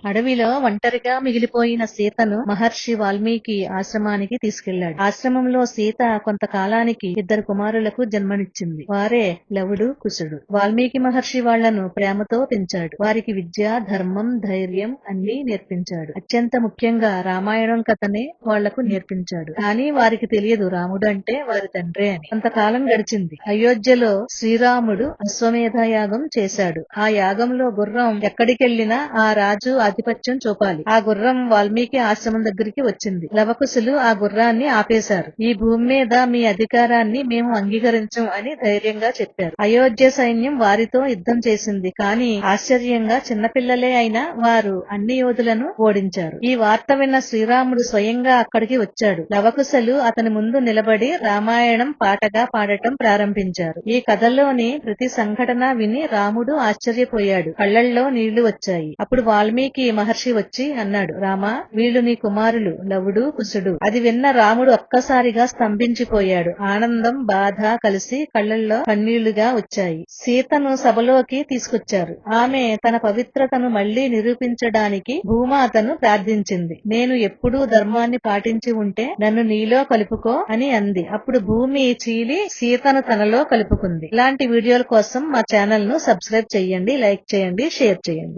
అడవిలో ఒంటరిగా మిగిలిపోయిన సీతను మహర్షి వాల్మీకి ఆశ్రమానికి తీసుకెళ్లాడు. ఆశ్రమంలో సీత కొంతకాలానికి 2 కుమారులకు జన్మనిచ్చింది. వారే లవుడు, కుశుడు. వాల్మీకి మహర్షి వాళ్లను ప్రేమతో పెంచాడు. వారికి విద్య, ధర్మం, ధైర్యం అన్నీ నేర్పించాడు. అత్యంత ముఖ్యంగా రామాయణం కథనే వాళ్లకు నేర్పించాడు. కానీ వారికి తెలియదు రాముడు అంటే వారి తండ్రే అని. కొంతకాలం గడిచింది. అయోధ్యలో శ్రీరాముడు అశ్వమేధ యాగం చేశాడు. ఆ యాగంలో గుర్రం ఎక్కడికెళ్లినా ఆ రాజు ఆధిపత్యం చూపాలి. ఆ గుర్రం వాల్మీకి ఆశ్రమం దగ్గరికి వచ్చింది. లవకుశులు ఆ గుర్రాన్ని ఆపేశారు. ఈ భూమి మీద మీ అధికారాన్ని మేము అంగీకరించం అని ధైర్యంగా చెప్పారు. అయోధ్య సైన్యం వారితో యుద్ధం చేసింది. కానీ ఆశ్చర్యంగా చిన్నపిల్లలే అయినా వారు అన్ని యోధులను ఓడించారు. ఈ వార్త విన్న శ్రీరాముడు స్వయంగా అక్కడికి వచ్చాడు. లవకుశలు అతని ముందు నిలబడి రామాయణం పాటగా పాడటం ప్రారంభించారు. ఈ కథలోని ప్రతి సంఘటన విని రాముడు ఆశ్చర్యపోయాడు. కళ్లల్లో నీళ్లు వచ్చాయి. అప్పుడు వాల్మీకి మహర్షి వచ్చి అన్నాడు, రామా, వీళ్ళు నీ కుమారులు లవుడు, కుశుడు. అది విన్న రాముడు ఒక్కసారిగా స్తంభించిపోయాడు. ఆనందం, బాధ కలిసి కళ్లల్లో కన్నీళ్లుగా వచ్చాయి. సీతను సభలోకి తీసుకొచ్చారు. ఆమె తన పవిత్రతను మళ్లీ నిరూపించడానికి భూమాతను ప్రార్థించింది. నేను ఎప్పుడూ ధర్మాన్ని పాటించి ఉంటే నన్ను నీలో కలుపుకో అని అంది. అప్పుడు భూమి చీలి సీతను తనలో కలుపుకుంది. ఇలాంటి వీడియోల కోసం మా ఛానల్ ను సబ్స్క్రైబ్ చేయండి, లైక్ చేయండి, షేర్ చేయండి.